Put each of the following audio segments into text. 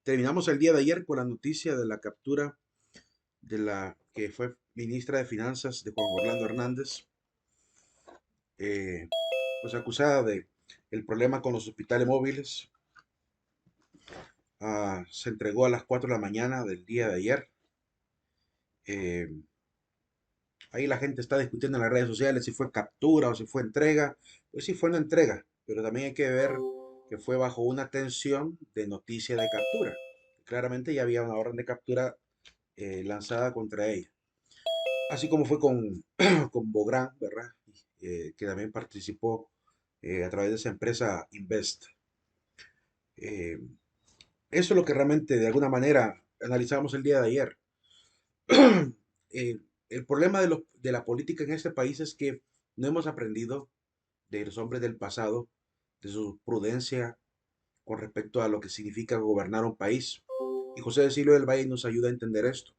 Terminamos el día de ayer con la noticia de la captura de la que fue ministra de Finanzas de Juan Orlando Hernández, eh, pues acusada de el problema con los hospitales móviles. Se entregó a las 4 de la mañana del día de ayer. Eh, Ahí la gente está discutiendo en las redes sociales si fue captura o si fue entrega. Pues sí fue una entrega, pero también hay que ver que fue bajo una tensión de noticia de captura. Claramente ya había una orden de captura lanzada contra ella. Así como fue con, con Bográn, ¿verdad? Que también participó a través de esa empresa Invest. Eh, Eso es lo que realmente de alguna manera analizamos el día de ayer. Eh, el problema de la política en este país es que no hemos aprendido de los hombres del pasado, de su prudencia con respecto a lo que significa gobernar un país. Y José de Silvio del Valle nos ayuda a entender esto,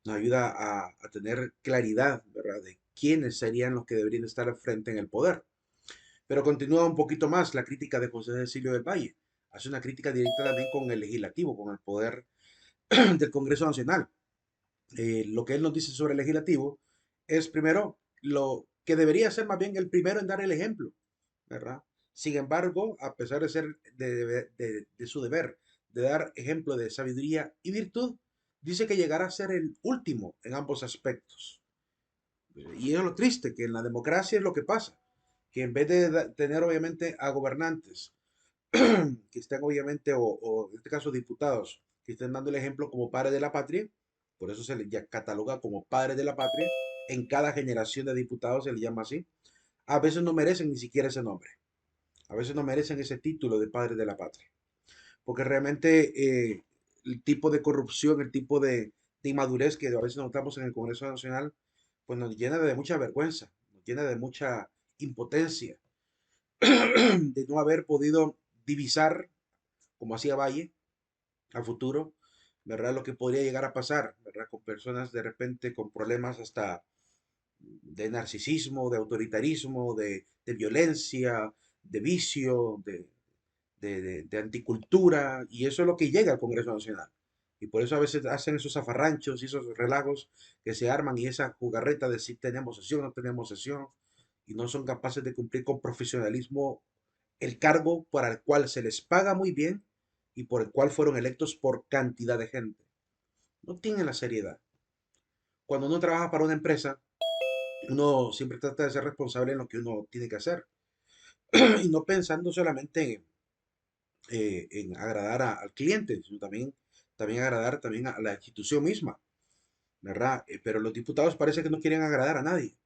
nos ayuda a tener claridad, ¿verdad?, de quiénes serían los que deberían estar al frente en el poder. Pero continúa un poquito más la crítica de José Cecilio del Valle. Hace una crítica directa también con el legislativo, con el poder del Congreso Nacional. Lo que él nos dice sobre el legislativo es primero lo que debería ser más bien el primero en dar el ejemplo, ¿verdad? Sin embargo, a pesar de ser de su deber de dar ejemplo de sabiduría y virtud, dice que llegará a ser el último en ambos aspectos. Y es lo triste, que en la democracia es lo que pasa, que en vez de tener obviamente a gobernantes que estén obviamente, o en este caso diputados, que estén dando el ejemplo como padres de la patria, por eso se les ya cataloga como padres de la patria, en cada generación de diputados se les llama así, a veces no merecen ni siquiera ese nombre, a veces no merecen ese título de padres de la patria, porque realmente el tipo de corrupción, el tipo de inmadurez que a veces notamos en el Congreso Nacional, pues nos llena de mucha vergüenza, nos llena de mucha impotencia, de no haber podido divisar, como hacía Valle, a futuro, ¿verdad? Lo que podría llegar a pasar, ¿verdad? Con personas de repente con problemas hasta de narcisismo, de autoritarismo, de violencia, de vicio, de anticultura, y eso es lo que llega al Congreso Nacional. Y por eso a veces hacen esos zafarranchos y esos relagos que se arman y esa jugarreta de si tenemos sesión o no tenemos sesión, y no son capaces de cumplir con profesionalismo el cargo para el cual se les paga muy bien y por el cual fueron electos por cantidad de gente. No tienen la seriedad. Cuando uno trabaja para una empresa, uno siempre trata de ser responsable en lo que uno tiene que hacer y no pensando solamente en agradar al cliente, sino también agradar también a la institución misma, ¿verdad? Pero los diputados parece que no quieren agradar a nadie,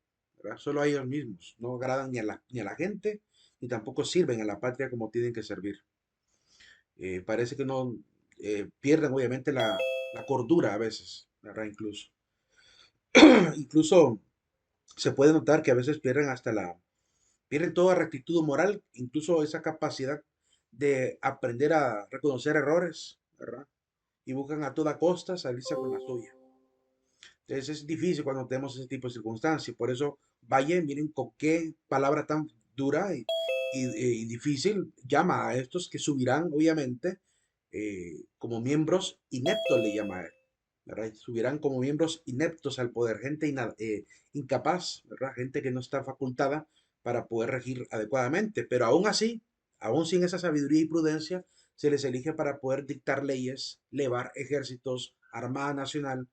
¿verdad? Solo a ellos mismos. No agradan ni a la gente, ni tampoco sirven a la patria como tienen que servir. Parece que no pierden obviamente la cordura a veces, ¿verdad? Incluso se puede notar que a veces pierden toda rectitud moral, incluso esa capacidad de aprender a reconocer errores, ¿verdad? Y buscan a toda costa salirse con la suya. Entonces es difícil cuando tenemos ese tipo de circunstancias. Por eso, Valle, miren con qué palabra tan dura y difícil llama a estos que subirán, obviamente, como miembros ineptos, le llama a él, ¿verdad? Subirán como miembros ineptos al poder, gente incapaz, ¿verdad? Gente que no está facultada para poder regir adecuadamente. Pero aún así, aún sin esa sabiduría y prudencia, se les elige para poder dictar leyes, levar ejércitos, Armada Nacional,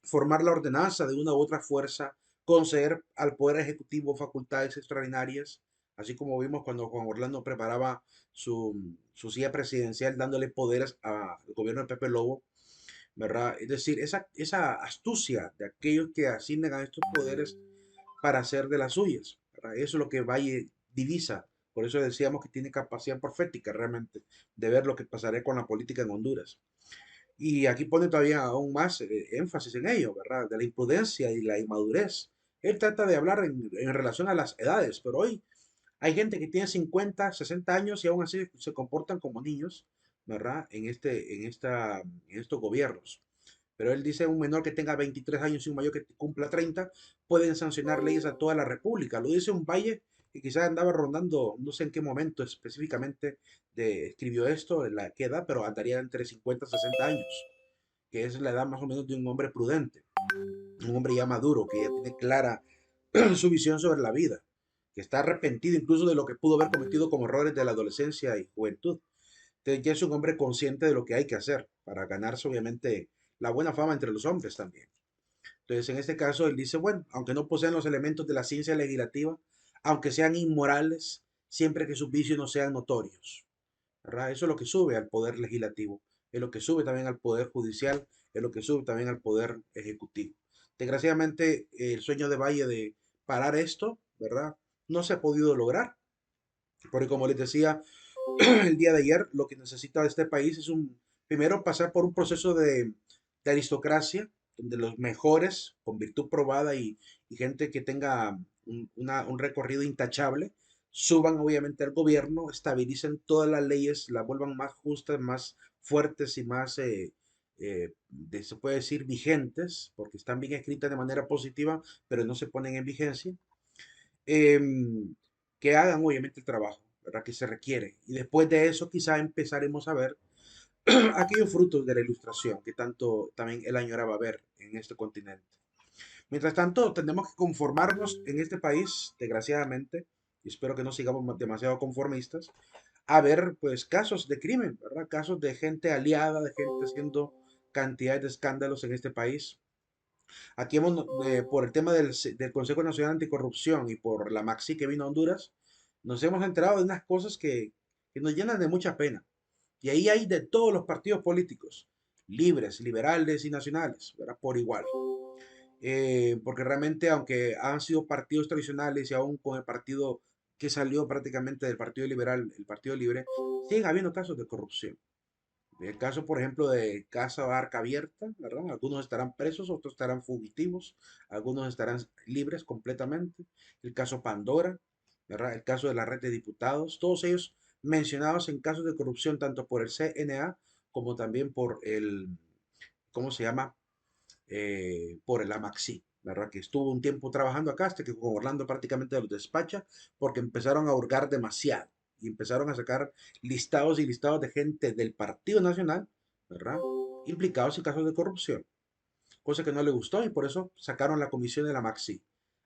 formar la ordenanza de una u otra fuerza, conceder al Poder Ejecutivo facultades extraordinarias, así como vimos cuando Juan Orlando preparaba su silla presidencial dándole poderes al gobierno de Pepe Lobo, ¿verdad? Es decir, esa astucia de aquellos que asignan a estos poderes para hacer de las suyas, ¿verdad? Eso es lo que Valle divisa. Por eso decíamos que tiene capacidad profética realmente de ver lo que pasaría con la política en Honduras. Y aquí pone todavía aún más énfasis en ello, ¿verdad? De la imprudencia y la inmadurez. Él trata de hablar en relación a las edades, pero hoy hay gente que tiene 50, 60 años y aún así se comportan como niños, ¿verdad? En estos gobiernos. Pero él dice un menor que tenga 23 años y un mayor que cumpla 30 pueden sancionar leyes a toda la República. Lo dice un Valle que quizás andaba rondando, no sé en qué momento específicamente escribió esto, en la qué edad, pero andaría entre 50 y 60 años, que es la edad más o menos de un hombre prudente, un hombre ya maduro, que ya tiene clara su visión sobre la vida, que está arrepentido incluso de lo que pudo haber cometido como errores de la adolescencia y juventud. Entonces ya es un hombre consciente de lo que hay que hacer para ganarse obviamente la buena fama entre los hombres también. Entonces en este caso él dice, bueno, aunque no posean los elementos de la ciencia legislativa, aunque sean inmorales, siempre que sus vicios no sean notorios, ¿verdad? Eso es lo que sube al poder legislativo, es lo que sube también al poder judicial, es lo que sube también al poder ejecutivo. Desgraciadamente, el sueño de Valle de parar esto, ¿verdad? No se ha podido lograr, porque como les decía el día de ayer, lo que necesita este país es primero pasar por un proceso de aristocracia, donde los mejores, con virtud probada y gente que tenga un recorrido intachable, suban obviamente al gobierno, estabilicen todas las leyes, las vuelvan más justas, más fuertes y más, se puede decir, vigentes, porque están bien escritas de manera positiva, pero no se ponen en vigencia, em, que hagan obviamente el trabajo, ¿verdad? Que se requiere. Y después de eso quizá empezaremos a ver aquellos frutos de la ilustración que tanto también él añoraba ver en este continente. Mientras tanto, tenemos que conformarnos en este país, desgraciadamente, y espero que no sigamos demasiado conformistas, a ver pues casos de crimen, ¿verdad? Casos de gente aliada, de gente haciendo cantidades de escándalos en este país. Aquí hemos, por el tema del Consejo Nacional Anticorrupción y por la Maxi que vino a Honduras, nos hemos enterado de unas cosas que nos llenan de mucha pena. Y ahí hay de todos los partidos políticos, libres, liberales y nacionales, ¿verdad? Por igual. Porque realmente, aunque han sido partidos tradicionales y aún con el partido que salió prácticamente del Partido Liberal, el Partido Libre, siguen habiendo casos de corrupción. El caso, por ejemplo, de Casa Barca Abierta, ¿verdad? Algunos estarán presos, otros estarán fugitivos, algunos estarán libres completamente. El caso Pandora, ¿verdad? El caso de la red de diputados, todos ellos mencionados en casos de corrupción tanto por el CNA como también por ¿cómo se llama? Por el Amaxi, ¿verdad? Que estuvo un tiempo trabajando acá hasta que con Orlando prácticamente los despacha porque empezaron a hurgar demasiado y empezaron a sacar listados y listados de gente del Partido Nacional, ¿verdad? Implicados en casos de corrupción, cosa que no le gustó y por eso sacaron la comisión de la Maxi.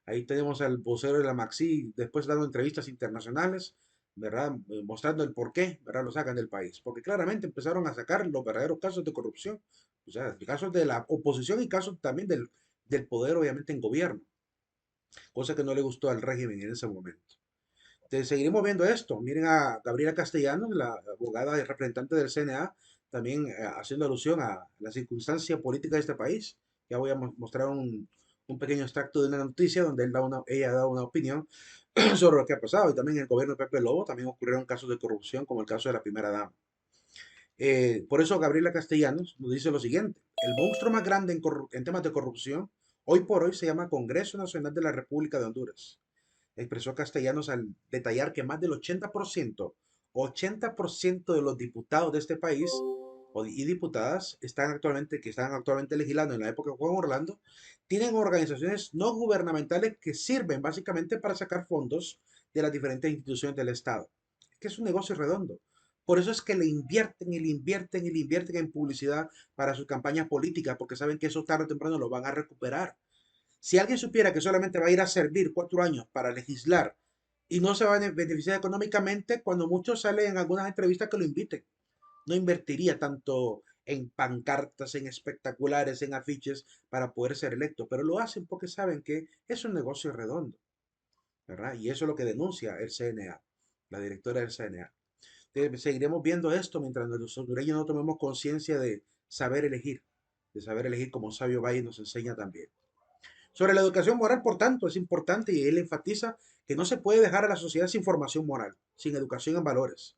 Ahí tenemos al vocero de la Maxi después dando entrevistas internacionales, ¿verdad? Mostrando el por qué, ¿verdad? Lo sacan del país. Porque claramente empezaron a sacar los verdaderos casos de corrupción, o sea, casos de la oposición y casos también del poder, obviamente, en gobierno, cosa que no le gustó al régimen en ese momento. Entonces, seguiremos viendo esto. Miren a Gabriela Castellanos, la abogada y representante del CNA, también haciendo alusión a la circunstancia política de este país. Ya voy a mostrar un pequeño extracto de una noticia donde ella ha dado una opinión sobre lo que ha pasado. Y también en el gobierno de Pepe Lobo también ocurrieron casos de corrupción, como el caso de la primera dama. Por eso Gabriela Castellanos nos dice lo siguiente: el monstruo más grande en temas de corrupción hoy por hoy se llama Congreso Nacional de la República de Honduras, expresó Castellanos al detallar que más del 80% de los diputados de este país y diputadas que están actualmente legislando en la época de Juan Orlando, tienen organizaciones no gubernamentales que sirven básicamente para sacar fondos de las diferentes instituciones del Estado. Es que es un negocio redondo. Por eso es que le invierten y le invierten y le invierten en publicidad para sus campañas políticas, porque saben que eso tarde o temprano lo van a recuperar. Si alguien supiera que solamente va a ir a servir 4 años para legislar y no se va a beneficiar económicamente, cuando muchos salen en algunas entrevistas que lo inviten, no invertiría tanto en pancartas, en espectaculares, en afiches para poder ser electo, pero lo hacen porque saben que es un negocio redondo, ¿verdad? Y eso es lo que denuncia el CNA, la directora del CNA. Seguiremos viendo esto mientras los hondureños no tomemos conciencia de saber elegir como Sabio Valle nos enseña también. Sobre la educación moral, por tanto, es importante y él enfatiza que no se puede dejar a la sociedad sin formación moral, sin educación en valores.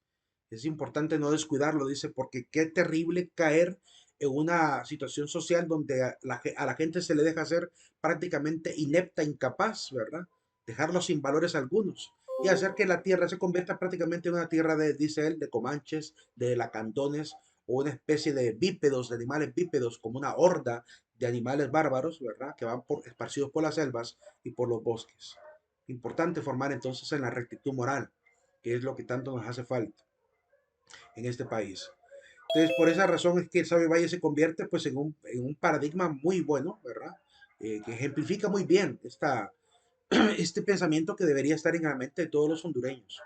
Es importante no descuidarlo, dice, porque qué terrible caer en una situación social donde a la gente se le deja ser prácticamente inepta, incapaz, ¿verdad? Dejarlo sin valores algunos y hacer que la tierra se convierta prácticamente en una tierra de, dice él, de comanches, de lacandones o una especie de bípedos, de animales bípedos, como una horda de animales bárbaros, ¿verdad? Que van esparcidos por las selvas y por los bosques. Importante formar entonces en la rectitud moral, que es lo que tanto nos hace falta en este país. Entonces, por esa razón es que el Sabio Valle se convierte pues en un paradigma muy bueno, ¿verdad? Que ejemplifica muy bien este pensamiento que debería estar en la mente de todos los hondureños,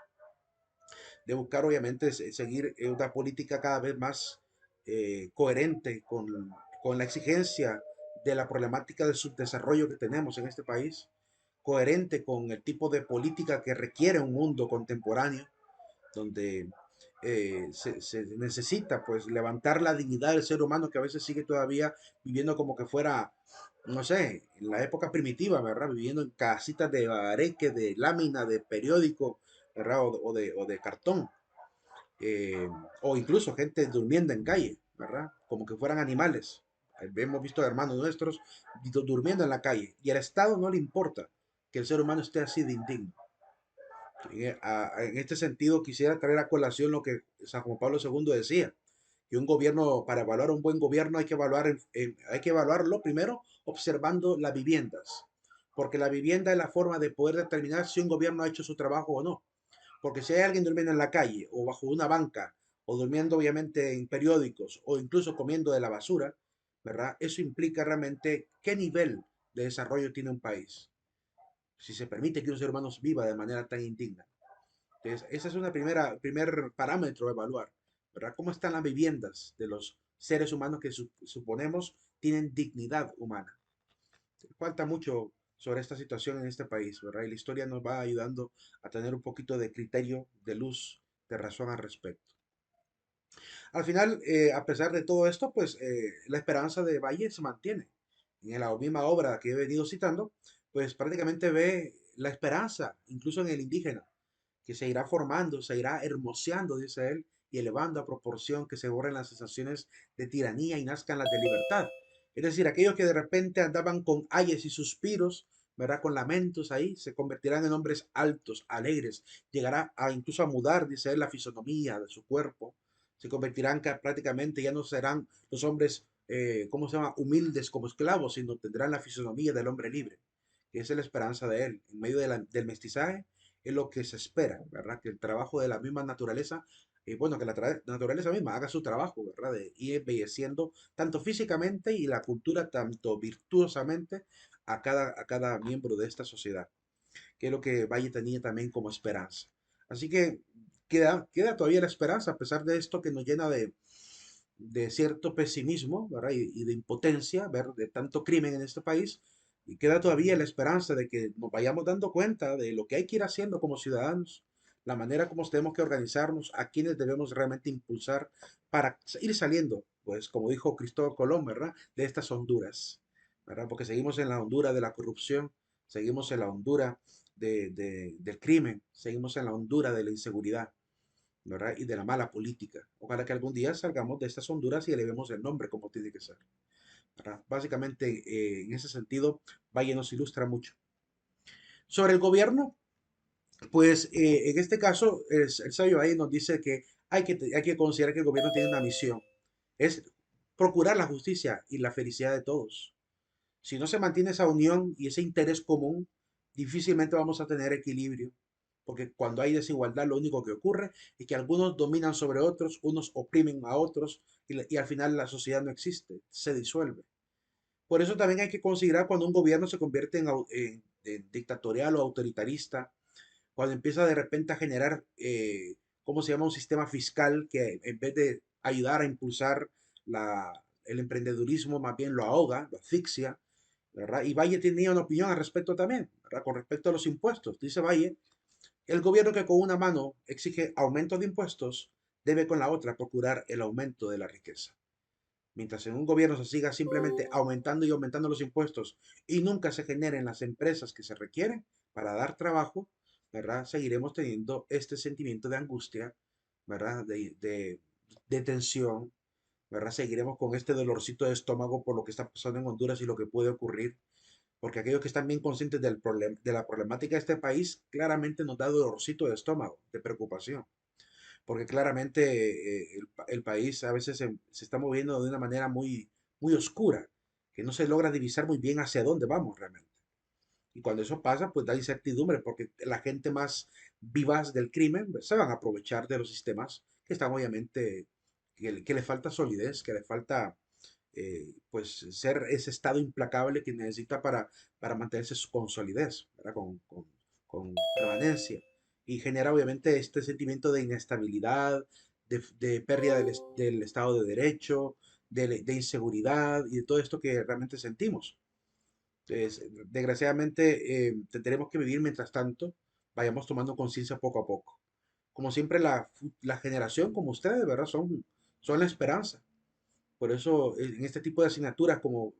de buscar obviamente seguir una política cada vez más coherente con la exigencia de la problemática de subdesarrollo que tenemos en este país, coherente con el tipo de política que requiere un mundo contemporáneo, donde se necesita pues levantar la dignidad del ser humano que a veces sigue todavía viviendo como que fuera, no sé, en la época primitiva, ¿verdad? Viviendo en casitas de areque, de lámina, de periódico, ¿verdad? O de cartón, eh, o incluso gente durmiendo en calle, ¿verdad? Como que fueran animales. Hemos visto hermanos nuestros durmiendo en la calle y al Estado no le importa que el ser humano esté así de indigno. En este sentido, quisiera traer a colación lo que San Juan Pablo II decía, que un gobierno, para evaluar un buen gobierno, hay que evaluarlo primero observando las viviendas, porque la vivienda es la forma de poder determinar si un gobierno ha hecho su trabajo o no. Porque si hay alguien durmiendo en la calle o bajo una banca o durmiendo obviamente en periódicos o incluso comiendo de la basura, ¿verdad? Eso implica realmente qué nivel de desarrollo tiene un país. Si se permite que un ser humano viva de manera tan indigna. Entonces, ese es un primer parámetro a evaluar, ¿verdad? ¿Cómo están las viviendas de los seres humanos que suponemos tienen dignidad humana? Falta mucho sobre esta situación en este país, ¿verdad? Y la historia nos va ayudando a tener un poquito de criterio, de luz, de razón al respecto. Al final, a pesar de todo esto, pues la esperanza de Valle se mantiene. En la misma obra que he venido citando, pues prácticamente ve la esperanza, incluso en el indígena, que se irá formando, se irá hermoseando, dice él, y elevando a proporción que se borren las sensaciones de tiranía y nazcan las de libertad. Es decir, aquellos que de repente andaban con ayes y suspiros, ¿verdad? Con lamentos ahí, se convertirán en hombres altos, alegres, llegará a incluso a mudar, dice él, la fisonomía de su cuerpo, se convertirán prácticamente, ya no serán los hombres, ¿cómo se llama?, humildes como esclavos, sino tendrán la fisonomía del hombre libre, que esa es la esperanza de él, en medio del mestizaje es lo que se espera, ¿verdad? Que el trabajo de la misma naturaleza, bueno, que la naturaleza misma haga su trabajo, ¿verdad? De ir embelleciendo tanto físicamente y la cultura tanto virtuosamente a cada miembro de esta sociedad, que es lo que Valle tenía también como esperanza. Así que queda todavía la esperanza, a pesar de esto que nos llena de cierto pesimismo, ¿verdad? Y de impotencia, ver de tanto crimen en este país, y queda todavía la esperanza de que nos vayamos dando cuenta de lo que hay que ir haciendo como ciudadanos, la manera como tenemos que organizarnos, a quienes debemos realmente impulsar para ir saliendo, pues como dijo Cristóbal Colón, ¿verdad? De estas Honduras, ¿verdad? Porque seguimos en la Honduras de la corrupción, seguimos en la Honduras del crimen, seguimos en la Honduras de la inseguridad, ¿verdad? Y de la mala política. Ojalá que algún día salgamos de estas Honduras y elevemos el nombre como tiene que ser, ¿verdad? Básicamente, en ese sentido, Valle nos ilustra mucho. Sobre el gobierno, pues en este caso, el sabio Valle nos dice que hay que considerar que el gobierno tiene una misión, es procurar la justicia y la felicidad de todos. Si no se mantiene esa unión y ese interés común, difícilmente vamos a tener equilibrio, porque cuando hay desigualdad lo único que ocurre es que algunos dominan sobre otros, unos oprimen a otros y al final la sociedad no existe, se disuelve. Por eso también hay que considerar cuando un gobierno se convierte en dictatorial o autoritarista, cuando empieza de repente a generar, ¿cómo se llama?, un sistema fiscal que en vez de ayudar a impulsar el emprendedurismo, más bien lo ahoga, lo asfixia, ¿verdad? Y Valle tenía una opinión al respecto también, ¿verdad? Con respecto a los impuestos. Dice Valle, el gobierno que con una mano exige aumento de impuestos, debe con la otra procurar el aumento de la riqueza. Mientras en un gobierno se siga simplemente aumentando y aumentando los impuestos y nunca se generen las empresas que se requieren para dar trabajo, ¿verdad? Seguiremos teniendo este sentimiento de angustia, ¿verdad? De tensión, ¿verdad? Seguiremos con este dolorcito de estómago por lo que está pasando en Honduras y lo que puede ocurrir, porque aquellos que están bien conscientes de la problemática de este país claramente nos da dolorcito de estómago, de preocupación, porque claramente el país a veces se está moviendo de una manera muy oscura, que no se logra divisar muy bien hacia dónde vamos realmente. Y cuando eso pasa, pues da incertidumbre, porque la gente más vivaz del crimen pues, se van a aprovechar de los sistemas que están obviamente, que le falta solidez, que le falta pues ser ese estado implacable que necesita para mantenerse con solidez, ¿verdad? Con permanencia. Y genera obviamente este sentimiento de inestabilidad, de pérdida del Estado de Derecho, de inseguridad y de todo esto que realmente sentimos. Entonces, desgraciadamente, tendremos que vivir mientras tanto, vayamos tomando conciencia poco a poco. Como siempre, la generación como ustedes, ¿verdad? Son la esperanza. Por eso, en este tipo de asignaturas como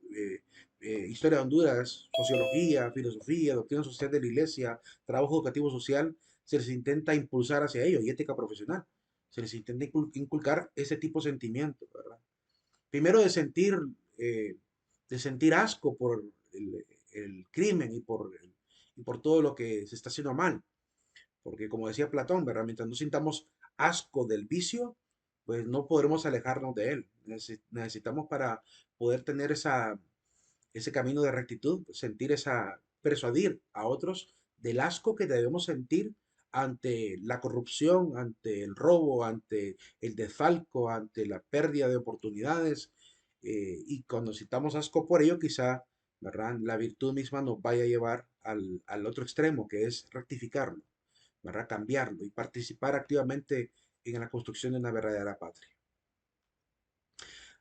Historia de Honduras, Sociología, Filosofía, Doctrina Social de la Iglesia, Trabajo Educativo Social, se les intenta impulsar hacia ello y ética profesional. Se les intenta inculcar ese tipo de sentimientos, ¿verdad? Primero eh, de sentir asco por el crimen y por todo lo que se está haciendo mal. Porque como decía Platón, ¿verdad? Mientras no sintamos asco del vicio, pues no podremos alejarnos de él. Necesitamos para poder tener ese camino de rectitud, persuadir a otros del asco que debemos sentir ante la corrupción, ante el robo, ante el desfalco, ante la pérdida de oportunidades. Y cuando sintamos asco por ello, quizá, ¿verdad? La virtud misma nos vaya a llevar al otro extremo, que es rectificarlo, ¿verdad? Cambiarlo y participar activamente en la construcción de una verdadera patria.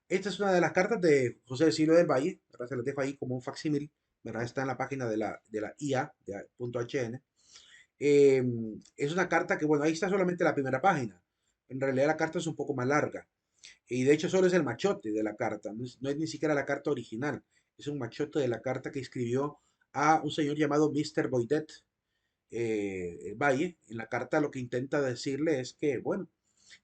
Esta es una de las cartas de José de Silva del Valle, ¿verdad? Se las dejo ahí como un facsímil, ¿verdad? Está en la página de la IA, de .hn. Eh, es una carta que, bueno, ahí está solamente la primera página. En realidad la carta es un poco más larga. Y de hecho solo es el machote de la carta, no es ni siquiera la carta original. Es un machote de la carta que escribió a un señor llamado Mr. Boydet Valle. En la carta lo que intenta decirle es que, bueno,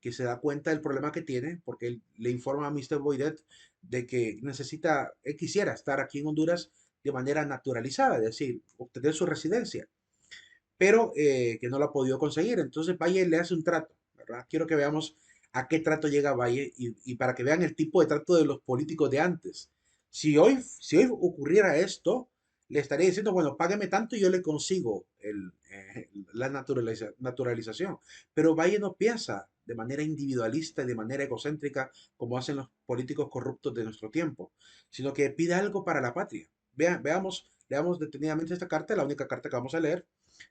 que se da cuenta del problema que tiene, porque él le informa a Mr. Boydet de que él quisiera estar aquí en Honduras de manera naturalizada, es decir, obtener su residencia, pero que no lo ha podido conseguir. Entonces Valle le hace un trato, ¿verdad? Quiero que veamos a qué trato llega Valle y para que vean el tipo de trato de los políticos de antes. Si hoy ocurriera esto, le estaría diciendo, bueno, págame tanto y yo le consigo la naturalización. Pero Valle no piensa de manera individualista y de manera egocéntrica como hacen los políticos corruptos de nuestro tiempo, sino que pide algo para la patria. Leamos detenidamente esta carta, la única carta que vamos a leer,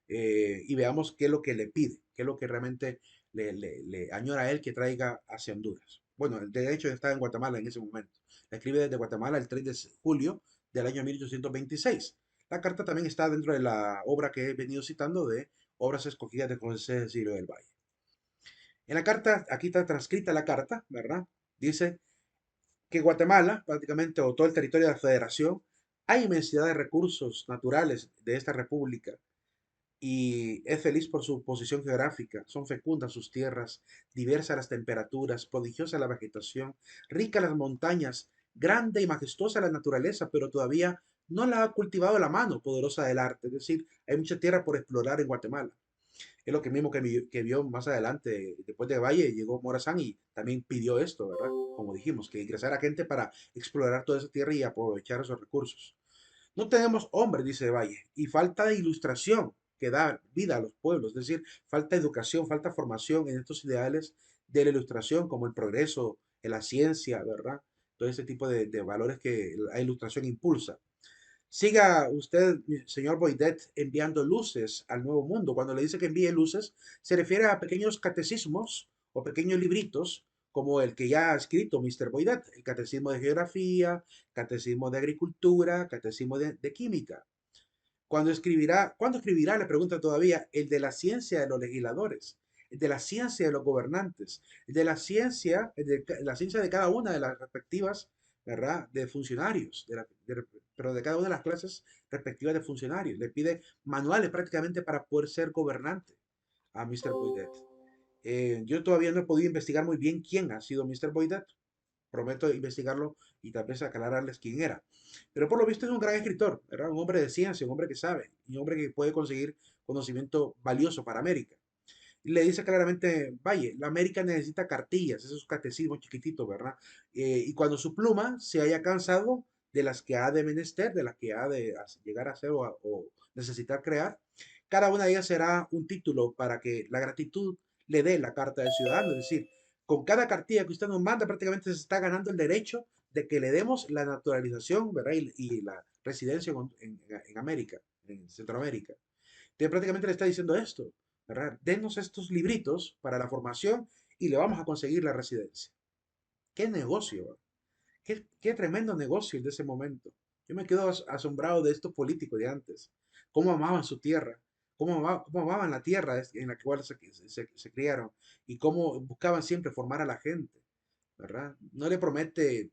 y veamos qué es lo que le pide, qué es lo que realmente le añora a él que traiga hacia Honduras. Bueno, de hecho está en Guatemala en ese momento. La escribe desde Guatemala el 3 de julio del año 1826. La carta también está dentro de la obra que he venido citando de Obras Escogidas de José Cecilio del Valle. En la carta, aquí está transcrita la carta, ¿verdad? Dice que Guatemala, prácticamente, o todo el territorio de la Federación, hay inmensidad de recursos naturales de esta república y es feliz por su posición geográfica. Son fecundas sus tierras, diversas las temperaturas, prodigiosa la vegetación, rica las montañas, grande y majestuosa la naturaleza, pero todavía no la ha cultivado la mano poderosa del arte. Es decir, hay mucha tierra por explorar en Guatemala. Es lo que mismo que vio más adelante, después de Valle, llegó Morazán y también pidió esto, ¿verdad? Como dijimos, que ingresara gente para explorar toda esa tierra y aprovechar esos recursos. No tenemos hombres, dice Valle, y falta de ilustración que da vida a los pueblos, es decir, falta educación, falta formación en estos ideales de la ilustración, como el progreso, en la ciencia, ¿verdad? Todo ese tipo de valores que la ilustración impulsa. Siga usted, señor Boydet, enviando luces al nuevo mundo. Cuando le dice que envíe luces, se refiere a pequeños catecismos o pequeños libritos como el que ya ha escrito Mr. Boydet, el Catecismo de Geografía, Catecismo de Agricultura, Catecismo de Química. ¿Cuándo escribirá? Le pregunta todavía, el de la ciencia de los legisladores, el de la ciencia de los gobernantes, el de la ciencia de cada una de las respectivas, ¿verdad? De funcionarios, pero de cada una de las clases respectivas de funcionarios. Le pide manuales prácticamente para poder ser gobernante a Mr. Boydet. Yo todavía no he podido investigar muy bien quién ha sido Mr. Boydet. Prometo investigarlo y tal vez aclararles quién era. Pero por lo visto es un gran escritor, ¿verdad? Un hombre de ciencia, un hombre que sabe, y un hombre que puede conseguir conocimiento valioso para América. Y le dice claramente, Valle, la América necesita cartillas, esos catecismos chiquititos, ¿verdad? Y cuando su pluma se haya cansado de las que ha de menester, de las que ha de llegar a ser o necesitar crear. Cada una de ellas será un título para que la gratitud le dé la carta del ciudadano. Es decir, con cada cartilla que usted nos manda, prácticamente se está ganando el derecho de que le demos la naturalización, ¿verdad? Y la residencia en América, en Centroamérica. Entonces, prácticamente le está diciendo esto, ¿verdad? Denos estos libritos para la formación y le vamos a conseguir la residencia. ¡Qué negocio! Qué tremendo negocio el de ese momento! Yo me quedo asombrado de estos políticos de antes. Cómo amaban su tierra, cómo amaban la tierra en la cual se criaron y cómo buscaban siempre formar a la gente, ¿verdad? No le promete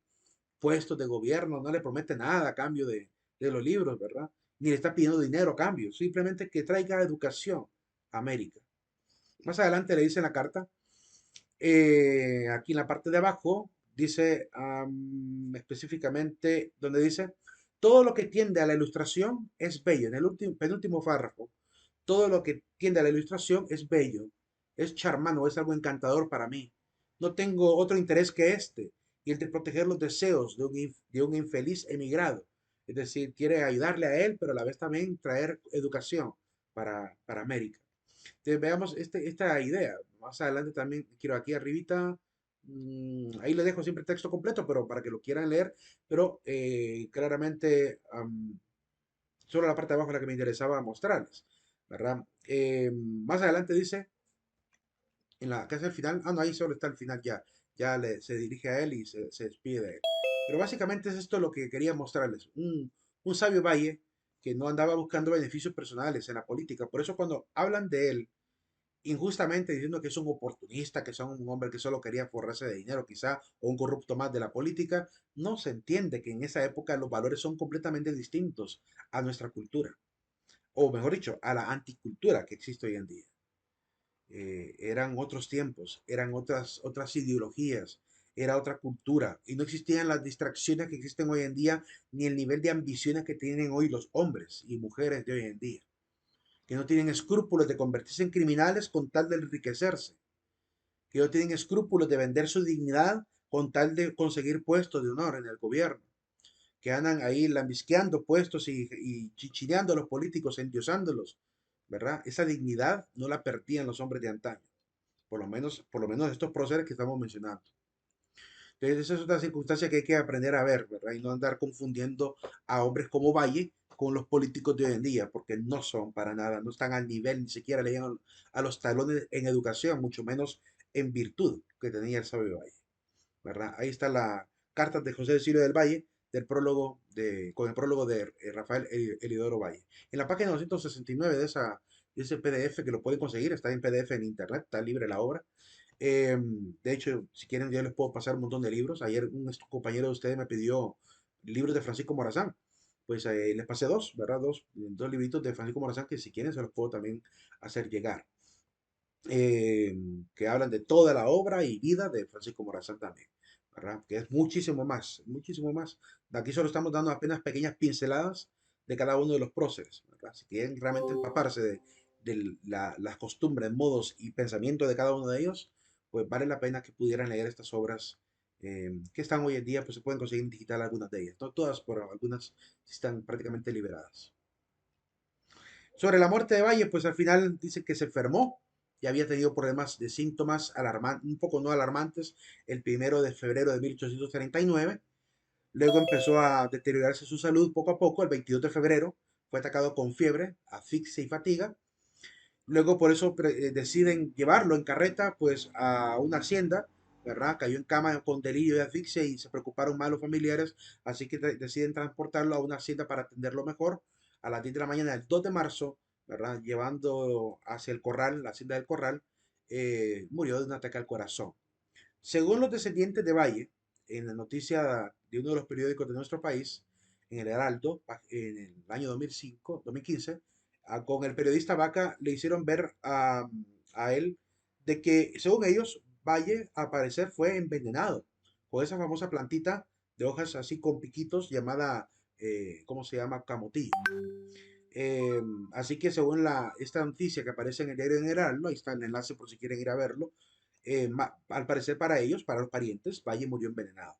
puestos de gobierno, no le promete nada a cambio de los libros, ¿verdad? Ni le está pidiendo dinero a cambio, simplemente que traiga educación a América. Más adelante le dice en la carta, aquí en la parte de abajo, dice específicamente, donde dice, todo lo que tiende a la ilustración es bello. En el penúltimo párrafo, todo lo que tiende a la ilustración es bello, es charmano, es algo encantador para mí. No tengo otro interés que este, y el de proteger los deseos de un infeliz emigrado. Es decir, quiere ayudarle a él, pero a la vez también traer educación para América. Entonces, veamos esta idea. Más adelante también quiero aquí arribita, ahí le dejo siempre el texto completo, pero para que lo quieran leer, pero claramente solo la parte de abajo es la que me interesaba mostrarles, ¿verdad? Más adelante dice, en la casa del final, no, ahí solo está el final ya, se dirige a él y se despide de él. Pero básicamente es esto lo que quería mostrarles, un sabio Valle que no andaba buscando beneficios personales en la política, por eso cuando hablan de él, injustamente diciendo que es un oportunista, que es un hombre que solo quería forrarse de dinero quizá, o un corrupto más de la política, no se entiende que en esa época los valores son completamente distintos a nuestra cultura, o mejor dicho, a la anticultura que existe hoy en día. Eran otros tiempos, eran otras ideologías, era otra cultura, y no existían las distracciones que existen hoy en día, ni el nivel de ambiciones que tienen hoy los hombres y mujeres de hoy en día, que no tienen escrúpulos de convertirse en criminales con tal de enriquecerse, que no tienen escrúpulos de vender su dignidad con tal de conseguir puestos de honor en el gobierno, que andan ahí lambisqueando puestos y chichineando a los políticos, endiosándolos, ¿verdad? Esa dignidad no la perdían los hombres de antaño, por lo menos estos próceres que estamos mencionando. Entonces, esa es otra circunstancia que hay que aprender a ver, ¿verdad? Y no andar confundiendo a hombres como Valle con los políticos de hoy en día, porque no son para nada, no están al nivel, ni siquiera le llegan a los talones en educación, mucho menos en virtud que tenía el sabio Valle, ¿verdad? Ahí está la carta de José de Sirio del Valle, con el prólogo de Rafael Elidoro Valle. En la página 269 de ese PDF que lo pueden conseguir, está en PDF en internet, está libre la obra. De hecho, si quieren, yo les puedo pasar un montón de libros. Ayer un compañero de ustedes me pidió libros de Francisco Morazán. Pues les pasé dos, ¿verdad? Dos libritos de Francisco Morazán que si quieren se los puedo también hacer llegar. eh, que hablan de toda la obra y vida de Francisco Morazán también, ¿verdad? Que es muchísimo más, muchísimo más. Aquí solo estamos dando apenas pequeñas pinceladas de cada uno de los próceres, ¿verdad? Si quieren realmente empaparse de las costumbres, modos y pensamientos de cada uno de ellos, pues vale la pena que pudieran leer estas obras que están hoy en día, pues se pueden conseguir en digital algunas de ellas, no todas, pero algunas están prácticamente liberadas. Sobre la muerte de Valle, pues al final dice que se enfermó y había tenido problemas de síntomas alarmantes, un poco no alarmantes, el 1 de febrero de 1839. Luego empezó a deteriorarse su salud poco a poco. El 22 de febrero fue atacado con fiebre, asfixia y fatiga. Luego por eso deciden llevarlo en carreta pues a una hacienda, ¿verdad? Cayó en cama con delirio de asfixia y se preocuparon más los familiares, así que deciden transportarlo a una hacienda para atenderlo mejor. A las 10 de la mañana del 2 de marzo, ¿verdad? Llevando hacia el corral, la hacienda del corral, murió de un ataque al corazón. Según los descendientes de Valle, en la noticia de uno de los periódicos de nuestro país, en el Heraldo, en el año 2005, 2015, con el periodista Vaca le hicieron ver a él de que, según ellos, Valle, al parecer, fue envenenado con esa famosa plantita de hojas así con piquitos llamada, ¿cómo se llama? Camotillo. Eh, Así que según esta noticia que aparece en el diario en Heraldo, ahí está el enlace por si quieren ir a verlo, al parecer para ellos, para los parientes, Valle murió envenenado.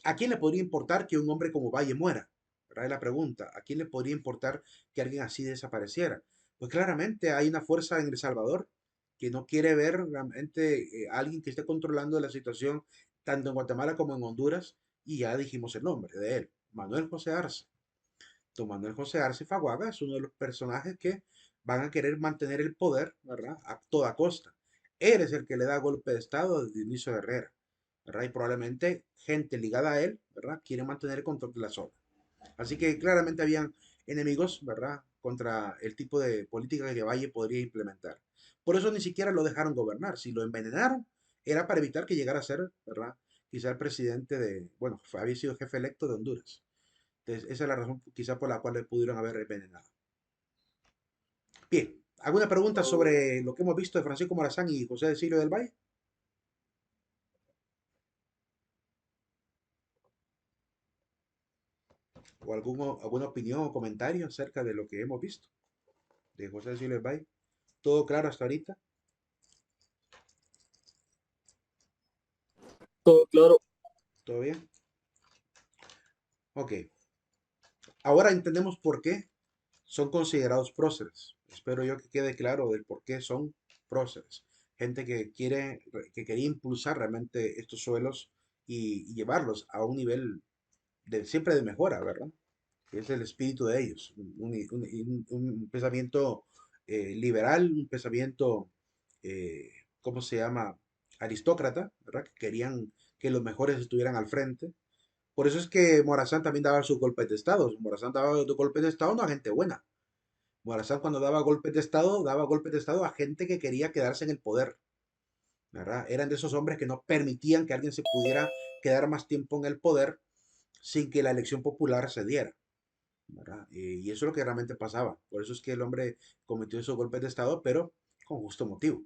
¿A quién le podría importar que un hombre como Valle muera? ¿verdad? Y la pregunta, ¿a quién le podría importar que alguien así desapareciera? Pues claramente hay una fuerza en El Salvador que no quiere ver realmente a alguien que esté controlando la situación tanto en Guatemala como en Honduras, y ya dijimos el nombre de él, Manuel José Arce. Don Manuel José Arce Faguaga es uno de los personajes que van a querer mantener el poder, ¿verdad? A toda costa. Él es el que le da golpe de Estado desde Dionisio Herrera, ¿verdad? Y probablemente gente ligada a él, ¿verdad? Quiere mantener el control de la zona. Así que claramente habían enemigos, ¿verdad? Contra el tipo de política que Valle podría implementar. Por eso ni siquiera lo dejaron gobernar. Si lo envenenaron, era para evitar que llegara a ser, ¿verdad? Quizá el presidente de, bueno, había sido jefe electo de Honduras. Entonces, esa es la razón quizá por la cual le pudieron haber envenenado. Bien, ¿alguna pregunta sobre lo que hemos visto de Francisco Morazán y José de Silvio del Valle? ¿O alguna opinión o comentario acerca de lo que hemos visto de José de Silvio del Valle? ¿Todo claro hasta ahorita? Todo claro. ¿Todo bien? Ok, ahora entendemos por qué son considerados próceres. Espero yo que quede claro del por qué son próceres. Gente que quería impulsar realmente estos suelos y llevarlos a un nivel siempre de mejora, ¿verdad? Que es el espíritu de ellos. Un pensamiento liberal, un pensamiento, ¿cómo se llama? Aristócrata, ¿verdad? Que querían que los mejores estuvieran al frente. Por eso es que Morazán también daba sus golpes de Estado. Morazán daba los golpes de Estado no a gente buena. Morazán cuando daba golpes de Estado a gente que quería quedarse en el poder, ¿verdad? Eran de esos hombres que no permitían que alguien se pudiera quedar más tiempo en el poder sin que la elección popular se diera, ¿verdad? Y eso es lo que realmente pasaba. Por eso es que el hombre cometió esos golpes de Estado, pero con justo motivo,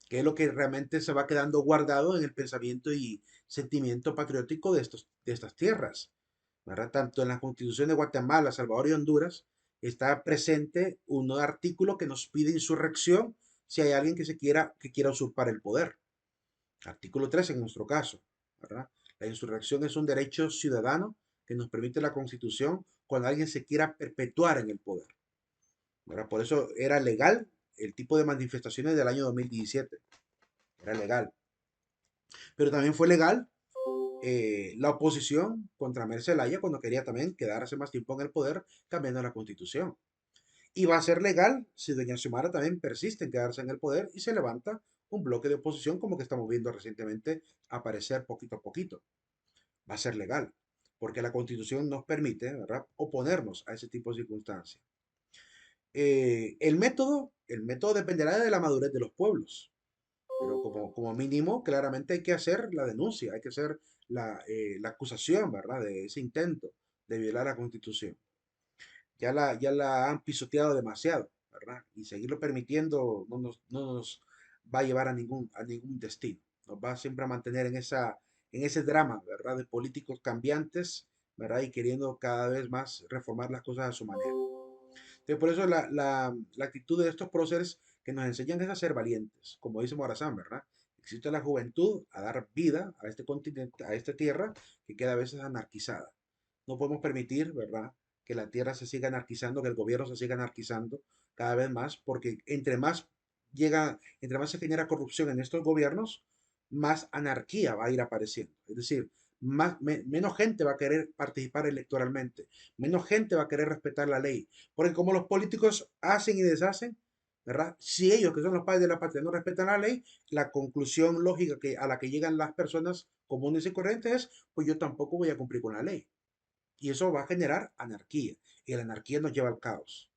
que es lo que realmente se va quedando guardado en el pensamiento y sentimiento patriótico de estas tierras, ¿verdad? Tanto en la Constitución de Guatemala, Salvador y Honduras está presente un artículo que nos pide insurrección si hay alguien que quiera usurpar el poder. Artículo 13 en nuestro caso, ¿verdad? La insurrección es un derecho ciudadano que nos permite la Constitución cuando alguien se quiera perpetuar en el poder, ¿verdad? Por eso era legal el tipo de manifestaciones del año 2017, era legal. Pero también fue legal la oposición contra Mercelaya cuando quería también quedarse más tiempo en el poder cambiando la constitución. Y va a ser legal si doña Xiomara también persiste en quedarse en el poder y se levanta un bloque de oposición como que estamos viendo recientemente aparecer poquito a poquito. Va a ser legal, porque la constitución nos permite, ¿verdad?, oponernos a ese tipo de circunstancias. El método dependerá de la madurez de los pueblos. Pero como mínimo, claramente hay que hacer la denuncia, hay que hacer la acusación, ¿verdad? De ese intento de violar la Constitución. Ya la han pisoteado demasiado, ¿verdad? Y seguirlo permitiendo no nos va a llevar a ningún destino. Nos va siempre a mantener en ese drama, ¿verdad? De políticos cambiantes, ¿verdad? Y queriendo cada vez más reformar las cosas a su manera. Entonces, por eso la actitud de estos próceres que nos enseñan es a ser valientes, como dice Morazán, ¿verdad? Existe la juventud a dar vida a este continente, a esta tierra que queda a veces anarquizada. No podemos permitir, ¿verdad?, que la tierra se siga anarquizando, que el gobierno se siga anarquizando cada vez más, porque entre más se genera corrupción en estos gobiernos, más anarquía va a ir apareciendo. Es decir, menos gente va a querer participar electoralmente, menos gente va a querer respetar la ley, porque como los políticos hacen y deshacen, ¿verdad? Si ellos, que son los padres de la patria, no respetan la ley, la conclusión lógica a la que llegan las personas comunes y corrientes es, pues yo tampoco voy a cumplir con la ley. Y eso va a generar anarquía. Y la anarquía nos lleva al caos.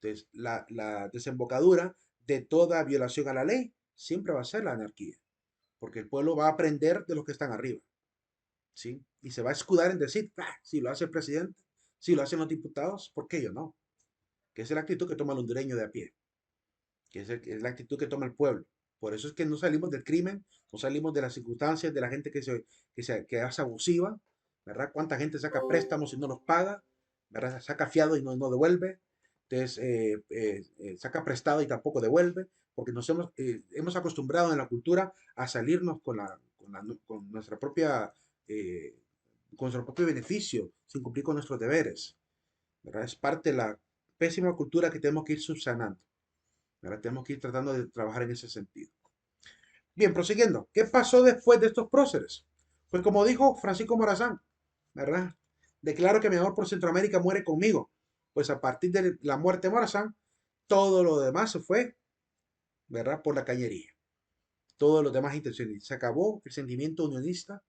Entonces, la desembocadura de toda violación a la ley siempre va a ser la anarquía. Porque el pueblo va a aprender de los que están arriba. ¿Sí? Y se va a escudar en decir, ah, si lo hace el presidente, si lo hacen los diputados, ¿por qué yo no? Que esa es la actitud que toma el hondureño de a pie, es la actitud que toma el pueblo. Por eso es que no salimos del crimen, no salimos de las circunstancias, de la gente que hace abusiva, ¿verdad? ¿Cuánta gente saca préstamos y no los paga? ¿Verdad? Saca fiado y no devuelve. Entonces, saca prestado y tampoco devuelve, porque hemos acostumbrado en la cultura a salirnos con nuestra propia, eh, con nuestro propio beneficio, sin cumplir con nuestros deberes. ¿verdad? Es parte de la pésima cultura que tenemos que ir subsanando, ¿verdad? Tenemos que ir tratando de trabajar en ese sentido. Bien, prosiguiendo. ¿Qué pasó después de estos próceres? Pues como dijo Francisco Morazán, ¿verdad? Declaro que mi amor por Centroamérica muere conmigo. Pues a partir de la muerte de Morazán, todo lo demás se fue, ¿verdad? Por la cañería. Todos los demás intenciones. Se acabó el sentimiento unionista.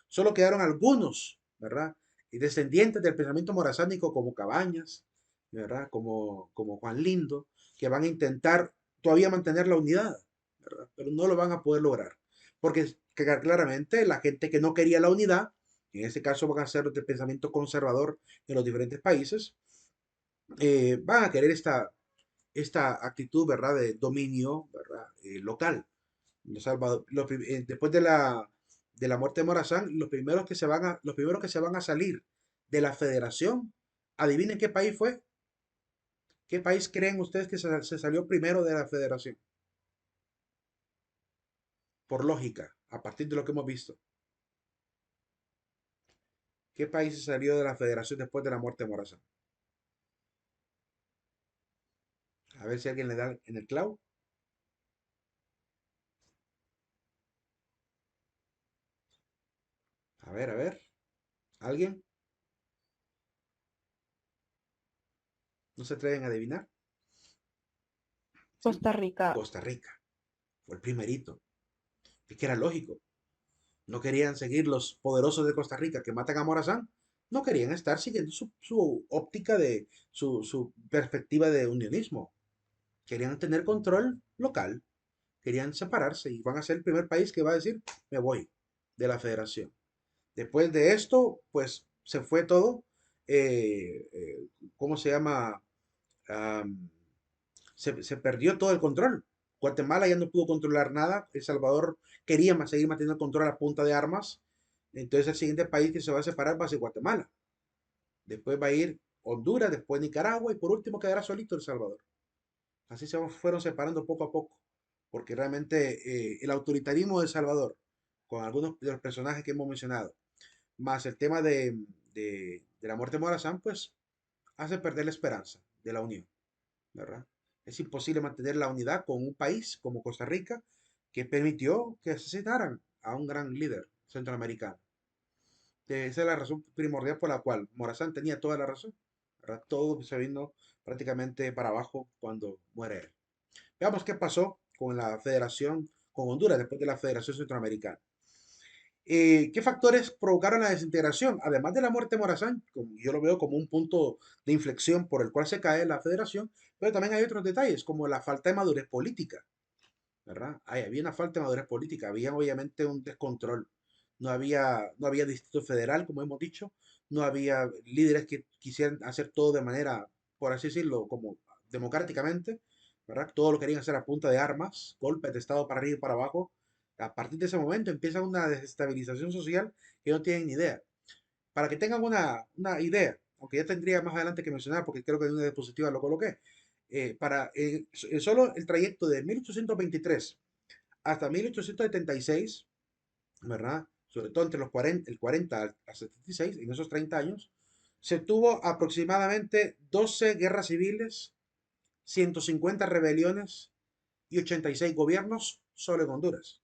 Solo quedaron algunos, ¿verdad? Y descendientes del pensamiento morazánico como Cabañas, ¿verdad? Como Juan Lindo, que van a intentar todavía mantener la unidad, ¿verdad? Pero no lo van a poder lograr. Porque claramente la gente que no quería la unidad, en este caso van a ser los de pensamiento conservador en los diferentes países, van a querer esta actitud, ¿verdad? De dominio, ¿verdad? Local. Después de la muerte de Morazán, los primeros que se van a salir de la federación, adivinen qué país fue. ¿Qué país creen ustedes que se salió primero de la federación? Por lógica, a partir de lo que hemos visto. ¿Qué país se salió de la federación después de la muerte de Morazán? A ver si alguien le da en el clavo. A ver. ¿Alguien? ¿No se atreven a adivinar? ¿Sí? Costa Rica. Costa Rica. Fue el primerito. Es que era lógico. No querían seguir los poderosos de Costa Rica que matan a Morazán. No querían estar siguiendo su óptica su perspectiva de unionismo. Querían tener control local. Querían separarse y van a ser el primer país que va a decir, me voy de la federación. Después de esto, pues se fue todo, ¿cómo se llama? Am, se perdió todo el control. Guatemala ya no pudo controlar nada. El Salvador quería seguir manteniendo el control a punta de armas. Entonces el siguiente país que se va a separar va a ser Guatemala. Después va a ir Honduras, después Nicaragua y por último quedará solito El Salvador. Así se fueron separando poco a poco. Porque realmente el autoritarismo de El Salvador, con algunos de los personajes que hemos mencionado, más el tema de la muerte de Morazán, pues hace perder la esperanza de la unión, ¿verdad? Es imposible mantener la unidad con un país como Costa Rica que permitió que asesinaran a un gran líder centroamericano. Esa es la razón primordial por la cual Morazán tenía toda la razón, ¿verdad? Todo se vino prácticamente para abajo cuando muere él. Veamos qué pasó con la federación, con Honduras después de la Federación Centroamericana. ¿Qué factores provocaron la desintegración? Además de la muerte de Morazán, yo lo veo como un punto de inflexión por el cual se cae la federación, pero también hay otros detalles, como la falta de madurez política, ¿verdad? Había una falta de madurez política, había obviamente un descontrol, no había distrito federal, como hemos dicho, no había líderes que quisieran hacer todo de manera, por así decirlo, como democráticamente, ¿verdad? Todo lo querían hacer a punta de armas, golpes de Estado para arriba y para abajo. A partir de ese momento empieza una desestabilización social que no tienen ni idea. Para que tengan una idea, aunque ya tendría más adelante que mencionar, porque creo que en una diapositiva lo coloqué, solo el trayecto de 1823 hasta 1876, ¿verdad? Sobre todo entre el 40 al 76, en esos 30 años, se tuvo aproximadamente 12 guerras civiles, 150 rebeliones y 86 gobiernos solo en Honduras,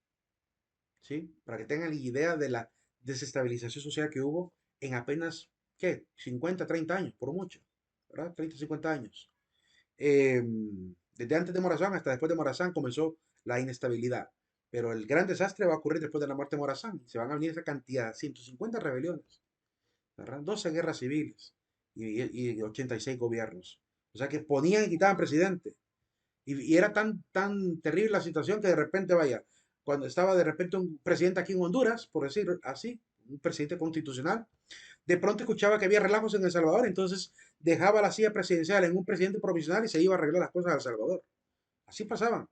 ¿sí? Para que tengan idea de la desestabilización social que hubo en apenas, ¿qué? 50, 30 años, por mucho, ¿verdad? 30, 50 años. Desde antes de Morazán hasta después de Morazán comenzó la inestabilidad. Pero el gran desastre va a ocurrir después de la muerte de Morazán. Se van a venir esa cantidad, 150 rebeliones, ¿verdad? 12 guerras civiles y 86 gobiernos. O sea que ponían y quitaban presidente. Y era tan terrible la situación que de repente, vaya, cuando estaba de repente un presidente aquí en Honduras, por decir así, un presidente constitucional, de pronto escuchaba que había relajos en El Salvador, entonces dejaba la silla presidencial en un presidente provisional y se iba a arreglar las cosas a El Salvador. Así pasaban.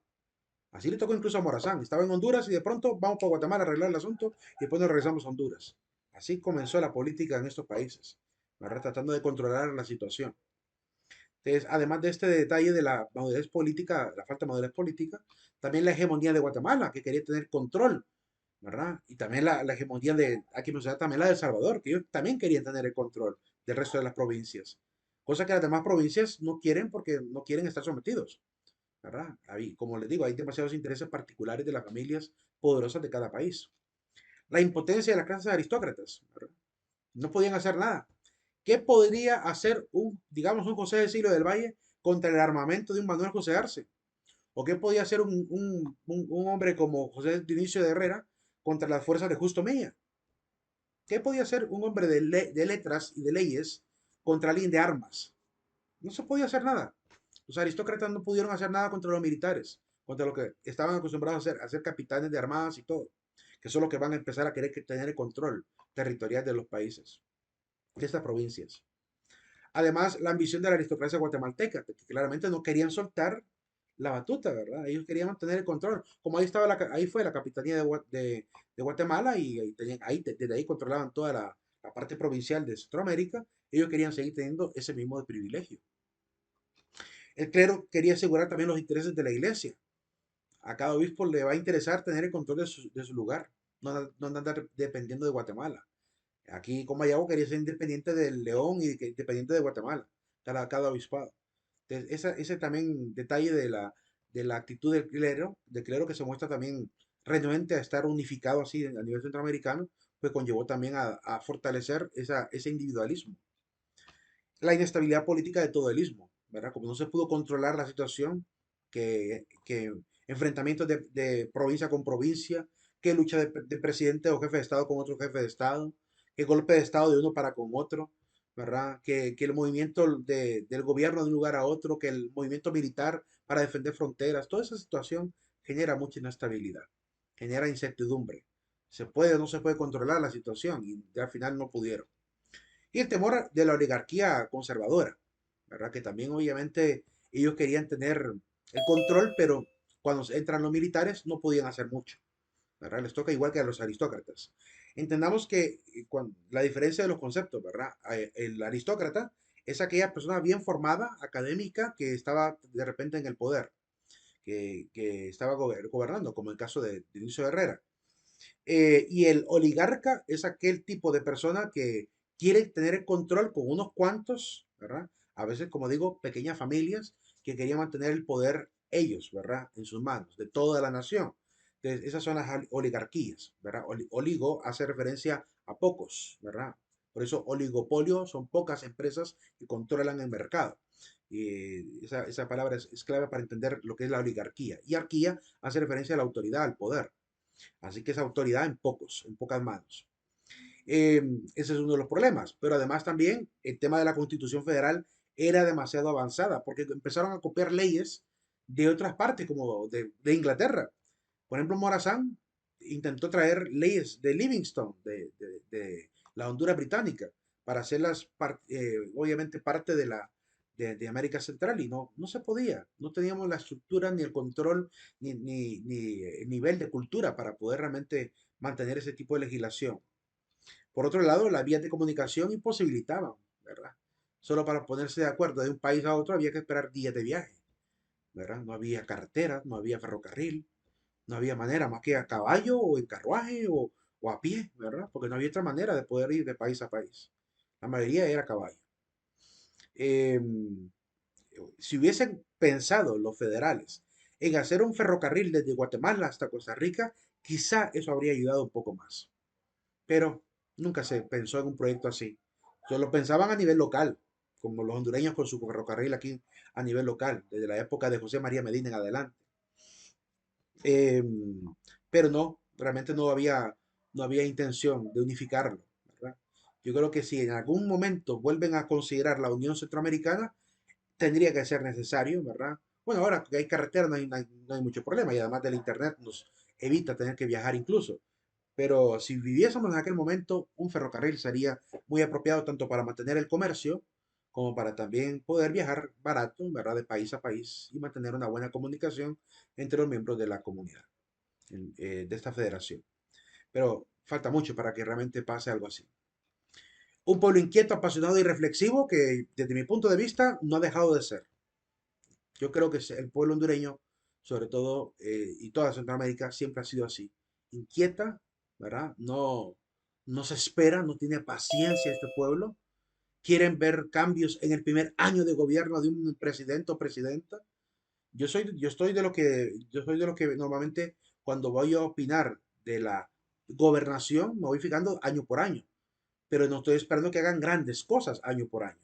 Así le tocó incluso a Morazán. Estaba en Honduras y de pronto vamos para Guatemala a arreglar el asunto y después nos regresamos a Honduras. Así comenzó la política en estos países, ¿verdad? Tratando de controlar la situación. Entonces, además de este detalle de la madurez política, la falta de madurez política, también la hegemonía de Guatemala, que quería tener control, ¿verdad? Y también la hegemonía hay que mencionar también la de El Salvador, que ellos también querían tener el control del resto de las provincias. cosa que las demás provincias no quieren porque no quieren estar sometidos, ¿verdad? Ahí, como les digo, hay demasiados intereses particulares de las familias poderosas de cada país. La impotencia de las clases aristócratas, ¿verdad? No podían hacer nada. ¿Qué podría hacer digamos, un José de Silo del Valle contra el armamento de un Manuel José Arce? ¿O qué podía hacer un hombre como José Dionisio de Herrera contra las fuerzas de Justo Mella? ¿Qué podía hacer un hombre de letras y de leyes contra alguien de armas? No se podía hacer nada. Los aristócratas no pudieron hacer nada contra los militares, contra lo que estaban acostumbrados a hacer capitanes de armadas y todo, que son los que van a empezar a querer tener el control territorial de los países, de estas provincias. Además, la ambición de la aristocracia guatemalteca, que claramente no querían soltar la batuta, ¿verdad? Ellos querían mantener el control. Como ahí estaba ahí fue la capitanía de Guatemala y desde ahí controlaban toda la parte provincial de Centroamérica, ellos querían seguir teniendo ese mismo privilegio. El clero quería asegurar también los intereses de la iglesia. A cada obispo le va a interesar tener el control de su lugar, no andar dependiendo de Guatemala. Aquí Comayagua quería ser independiente del León y independiente de Guatemala, cada obispado. Entonces, ese también detalle de la actitud del clero que se muestra también renuente a estar unificado así a nivel centroamericano, pues conllevó también a fortalecer ese individualismo. La inestabilidad política de todo el istmo, ¿verdad? Como no se pudo controlar la situación, que enfrentamientos de provincia con provincia, que lucha de presidente o jefe de Estado con otro jefe de Estado, que golpe de Estado de uno para con otro, ¿verdad? Que el movimiento del gobierno de un lugar a otro, que el movimiento militar para defender fronteras, toda esa situación genera mucha inestabilidad, genera incertidumbre. Se puede o no se puede controlar la situación y al final no pudieron. Y el temor de la oligarquía conservadora, ¿verdad? Que también obviamente ellos querían tener el control, pero cuando entran los militares no podían hacer mucho, ¿verdad? Les toca igual que a los aristócratas. Entendamos que la diferencia de los conceptos, ¿verdad? El aristócrata es aquella persona bien formada, académica, que estaba de repente en el poder, que estaba gobernando, como el caso de Dionisio Herrera. Y el oligarca es aquel tipo de persona que quiere tener el control con unos cuantos, ¿verdad? A veces, como digo, pequeñas familias que querían mantener el poder ellos, ¿verdad? En sus manos, de toda la nación. Entonces, esas son las oligarquías, ¿verdad? Oligo hace referencia a pocos, ¿verdad? Por eso oligopolio son pocas empresas que controlan el mercado. Y esa palabra es clave para entender lo que es la oligarquía. Y arquía hace referencia a la autoridad, al poder. Así que esa autoridad en pocas manos. Ese es uno de los problemas. Pero además también el tema de la Constitución Federal era demasiado avanzada porque empezaron a copiar leyes de otras partes, como de Inglaterra. Por ejemplo, Morazán intentó traer leyes de Livingstone, de la Honduras británica, para hacerlas, obviamente, parte de América Central y no se podía. No teníamos la estructura ni el control ni el nivel de cultura para poder realmente mantener ese tipo de legislación. Por otro lado, las vías de comunicación imposibilitaban, ¿verdad? Solo para ponerse de acuerdo de un país a otro había que esperar días de viaje, ¿verdad? No había carreteras, no había ferrocarril, no había manera más que a caballo o en carruaje o a pie, ¿verdad? Porque no había otra manera de poder ir de país a país. La mayoría era a caballo. Em, si hubiesen pensado los federales en hacer un ferrocarril desde Guatemala hasta Costa Rica, quizá eso habría ayudado un poco más. Pero nunca se pensó en un proyecto así. Solo pensaban a nivel local, como los hondureños con su ferrocarril aquí a nivel local, desde la época de José María Medina en adelante. Eh, pero no, realmente no había intención de unificarlo, ¿verdad? Yo creo que si en algún momento vuelven a considerar la Unión Centroamericana, tendría que ser necesario, ¿verdad? Bueno, ahora que hay carretera no hay mucho problema y además del Internet nos evita tener que viajar incluso. Pero si viviésemos en aquel momento, un ferrocarril sería muy apropiado tanto para mantener el comercio como para también poder viajar barato, ¿verdad? De país a país y mantener una buena comunicación entre los miembros de la comunidad, de esta federación. Pero falta mucho para que realmente pase algo así. Un pueblo inquieto, apasionado y reflexivo que desde mi punto de vista no ha dejado de ser. Yo creo que el pueblo hondureño, sobre todo, y toda Centroamérica, siempre ha sido así. Inquieta, ¿verdad? No se espera, no tiene paciencia este pueblo quieren ver cambios en el primer año de gobierno de un presidente o presidenta. Yo soy de lo que normalmente cuando voy a opinar de la gobernación me voy fijando año por año, pero no estoy esperando que hagan grandes cosas año por año,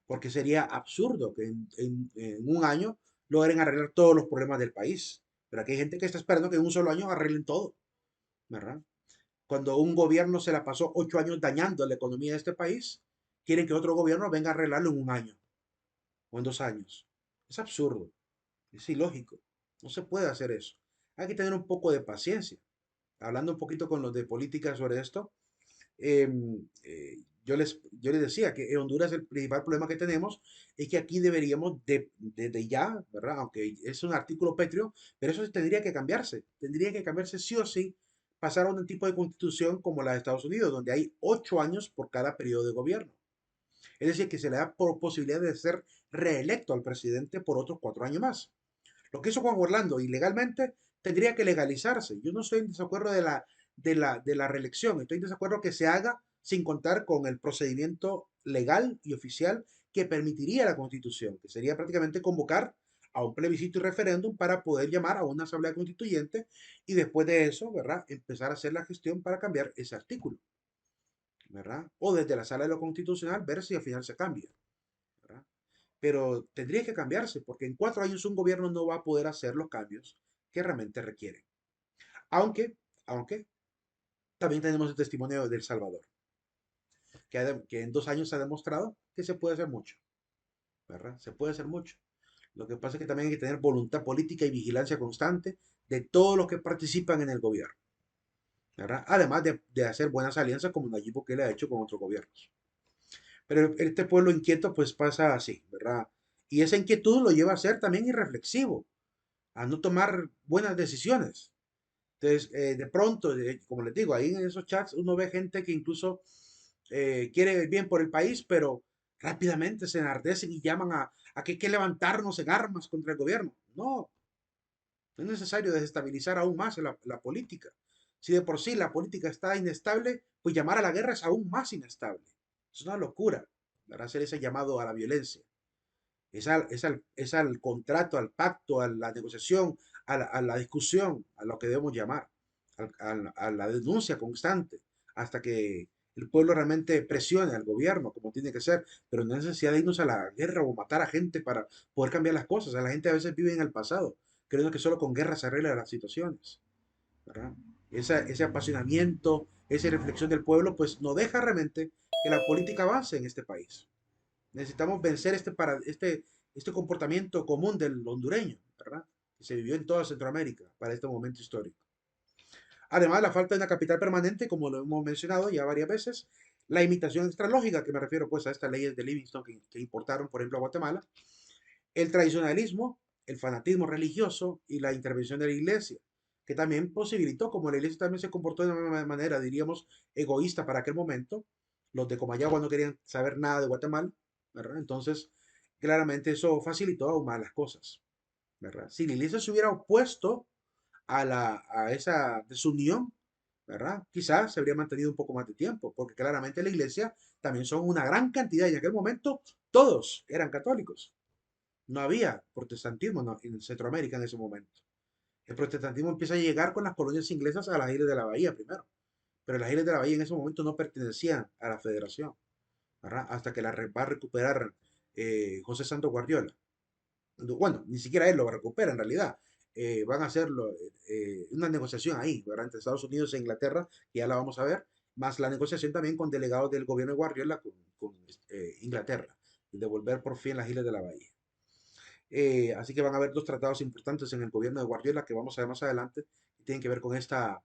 porque sería absurdo que en un año logren arreglar todos los problemas del país. Pero aquí hay gente que está esperando que en un solo año arreglen todo, ¿verdad? Cuando un gobierno se la pasó 8 años dañando la economía de este país, quieren que otro gobierno venga a arreglarlo en un año o en 2 años. Es absurdo, es ilógico. No se puede hacer eso. Hay que tener un poco de paciencia. Hablando un poquito con los de política sobre esto, yo les decía que en Honduras el principal problema que tenemos es que aquí deberíamos, desde ya, ¿verdad? Aunque es un artículo pétreo, pero eso tendría que cambiarse sí o sí, pasar a un tipo de constitución como la de Estados Unidos, donde hay 8 años por cada periodo de gobierno. Es decir, que se le da por posibilidad de ser reelecto al presidente por otros 4 años más. Lo que hizo Juan Orlando ilegalmente tendría que legalizarse. Yo no estoy en desacuerdo de la reelección, estoy en desacuerdo que se haga sin contar con el procedimiento legal y oficial que permitiría la Constitución, que sería prácticamente convocar a un plebiscito y referéndum para poder llamar a una asamblea constituyente y después de eso, ¿verdad?, empezar a hacer la gestión para cambiar ese artículo, ¿verdad? O desde la sala de lo constitucional ver si al final se cambia, ¿verdad? Pero tendría que cambiarse, porque en 4 años un gobierno no va a poder hacer los cambios que realmente requieren. Aunque, aunque también tenemos el testimonio de El Salvador, que en 2 años se ha demostrado que se puede hacer mucho, ¿verdad? Se puede hacer mucho. Lo que pasa es que también hay que tener voluntad política y vigilancia constante de todos los que participan en el gobierno, ¿verdad? Además de hacer buenas alianzas como Nayib Bukele ha hecho con otros gobiernos. Pero este pueblo inquieto pues pasa así, ¿verdad? Y esa inquietud lo lleva a ser también irreflexivo, a no tomar buenas decisiones. Entonces, de pronto, como les digo, ahí en esos chats uno ve gente que incluso quiere el bien por el país, pero rápidamente se enardecen y llaman a que hay que levantarnos en armas contra el gobierno. No, no es necesario desestabilizar aún más la política. Si de por sí la política está inestable, pues llamar a la guerra es aún más inestable. Es una locura, ¿verdad? Hacer ese llamado a la violencia. Es al contrato, al pacto, a la negociación, a la discusión, a lo que debemos llamar, a la denuncia constante, hasta que el pueblo realmente presione al gobierno como tiene que ser, pero no hay necesidad de irnos a la guerra o matar a gente para poder cambiar las cosas. La gente a veces vive en el pasado, creyendo que solo con guerra se arreglan las situaciones, ¿verdad? Ese apasionamiento, esa reflexión del pueblo, pues no deja realmente que la política avance en este país. Necesitamos vencer este comportamiento común del hondureño, ¿verdad? Que se vivió en toda Centroamérica para este momento histórico. Además, la falta de una capital permanente, como lo hemos mencionado ya varias veces, la imitación extralógica, que me refiero pues a estas leyes de Livingston que importaron, por ejemplo, a Guatemala, el tradicionalismo, el fanatismo religioso y la intervención de la iglesia, que también posibilitó, como la iglesia también se comportó de una manera, diríamos, egoísta para aquel momento, los de Comayagua no querían saber nada de Guatemala, ¿verdad? Entonces, claramente eso facilitó aún más las cosas, ¿verdad? Si la iglesia se hubiera opuesto a esa desunión, ¿verdad? Quizás se habría mantenido un poco más de tiempo, porque claramente la iglesia también son una gran cantidad y en aquel momento todos eran católicos. No había protestantismo en Centroamérica en ese momento. El protestantismo empieza a llegar con las colonias inglesas a las islas de la Bahía primero, pero las islas de la Bahía en ese momento no pertenecían a la federación, ¿verdad? Hasta que va a recuperar José Santo Guardiola. Bueno, ni siquiera él lo recupera en realidad. Van a hacer una negociación ahí, ¿verdad? Entre Estados Unidos e Inglaterra, que ya la vamos a ver, más la negociación también con delegados del gobierno de Guardiola con Inglaterra, y devolver por fin las islas de la Bahía. Así que van a haber dos tratados importantes en el gobierno de Guardiola que vamos a ver más adelante, que tienen que ver con esta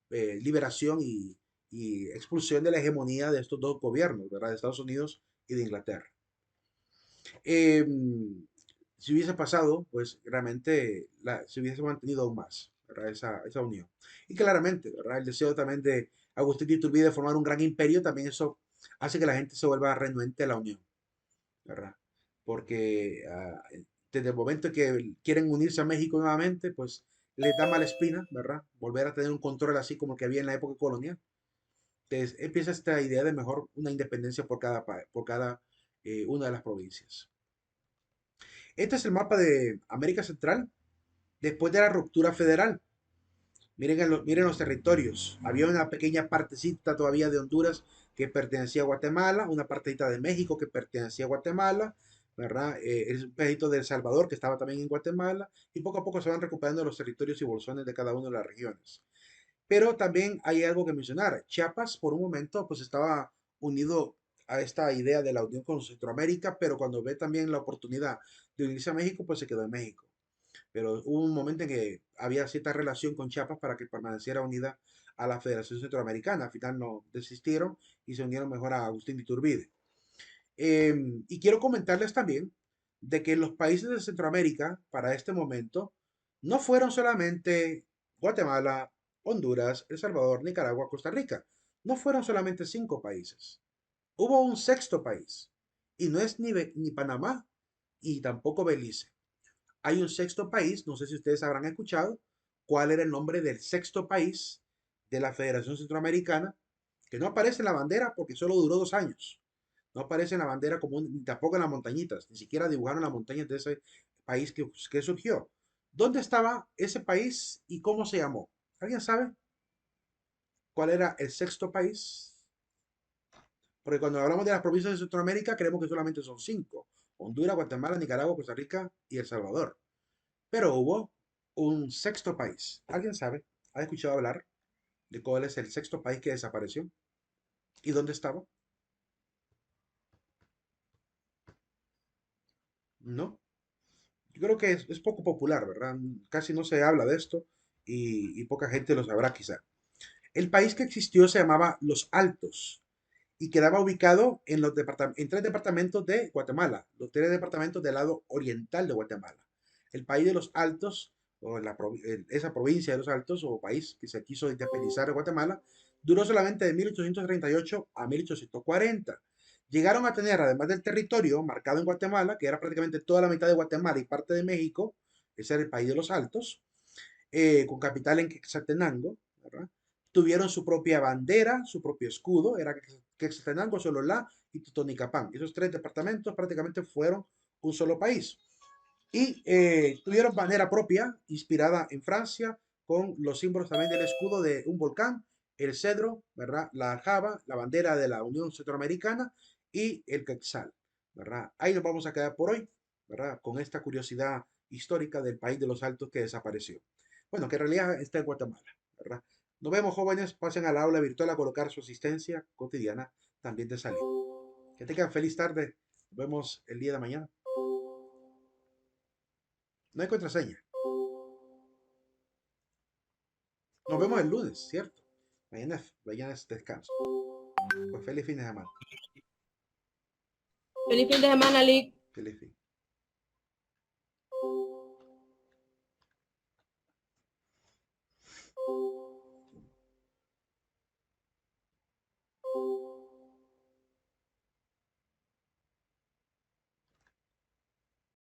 liberación y expulsión de la hegemonía de estos dos gobiernos, ¿verdad? De Estados Unidos y de Inglaterra. Eh, si hubiese pasado, pues realmente se hubiese mantenido aún más, ¿verdad? Esa unión. Y claramente, ¿verdad? El deseo también de Agustín de Iturbide de formar un gran imperio, también eso hace que la gente se vuelva renuente a la unión, ¿verdad? Porque desde el momento que quieren unirse a México nuevamente, pues les da mala espina, ¿verdad? Volver a tener un control así como el que había en la época colonial. Entonces empieza esta idea de mejor una independencia por cada una de las provincias. Este es el mapa de América Central después de la ruptura federal. Miren, miren los territorios. Había una pequeña partecita todavía de Honduras que pertenecía a Guatemala, una partecita de México que pertenecía a Guatemala, ¿verdad? Es un pedacito de El Salvador que estaba también en Guatemala, y poco a poco se van recuperando los territorios y bolsones de cada una de las regiones. Pero también hay algo que mencionar. Chiapas por un momento pues estaba unido a esta idea de la unión con Centroamérica, pero cuando ve también la oportunidad de unirse a México, pues se quedó en México. Pero hubo un momento en que había cierta relación con Chiapas para que permaneciera unida a la Federación Centroamericana. Al final no desistieron y se unieron mejor a Agustín de Iturbide. Y quiero comentarles también de que los países de Centroamérica para este momento no fueron solamente Guatemala, Honduras, El Salvador, Nicaragua, Costa Rica. No fueron solamente 5 países. Hubo un sexto país. Y no es ni Panamá y tampoco Belice. Hay un sexto país, no sé si ustedes habrán escuchado cuál era el nombre del sexto país de la Federación Centroamericana, que no aparece en la bandera porque solo duró 2 años. No aparece en la bandera común, ni tampoco en las montañitas, ni siquiera dibujaron las montañas de ese país que surgió. ¿Dónde estaba ese país y cómo se llamó? ¿Alguien sabe cuál era el sexto país? Porque cuando hablamos de las provincias de Centroamérica, creemos que solamente son 5. Honduras, Guatemala, Nicaragua, Costa Rica y El Salvador. Pero hubo un sexto país. ¿Alguien sabe? ¿Ha escuchado hablar de cuál es el sexto país que desapareció? ¿Y dónde estaba? No. Yo creo que es poco popular, ¿verdad? Casi no se habla de esto y poca gente lo sabrá quizá. El país que existió se llamaba Los Altos y quedaba ubicado en 3 departamentos de Guatemala, los 3 departamentos del lado oriental de Guatemala. El país de los Altos, o esa provincia de los Altos, o país que se quiso independizar de Guatemala, duró solamente de 1838 a 1840. Llegaron a tener, además del territorio marcado en Guatemala, que era prácticamente toda la mitad de Guatemala y parte de México, ese era el país de los Altos, con capital en Quetzaltenango, ¿verdad? Tuvieron su propia bandera, su propio escudo, era Quetzaltenango, Sololá y Totonicapán. Esos 3 departamentos prácticamente fueron un solo país. Y tuvieron bandera propia, inspirada en Francia, con los símbolos también del escudo de un volcán, el cedro, ¿verdad? La aljaba, la bandera de la Unión Centroamericana y el quetzal, ¿verdad? Ahí nos vamos a quedar por hoy, ¿verdad? Con esta curiosidad histórica del país de los Altos que desapareció. Bueno, que en realidad está en Guatemala, ¿verdad? Nos vemos, jóvenes, pasen al aula virtual a colocar su asistencia cotidiana también de salida. Que tengan feliz tarde. Nos vemos el día de mañana. No hay contraseña. Nos vemos el lunes, ¿cierto? Mañana es descanso. Pues feliz fin de semana. Feliz fin de semana, Lick. Feliz fin.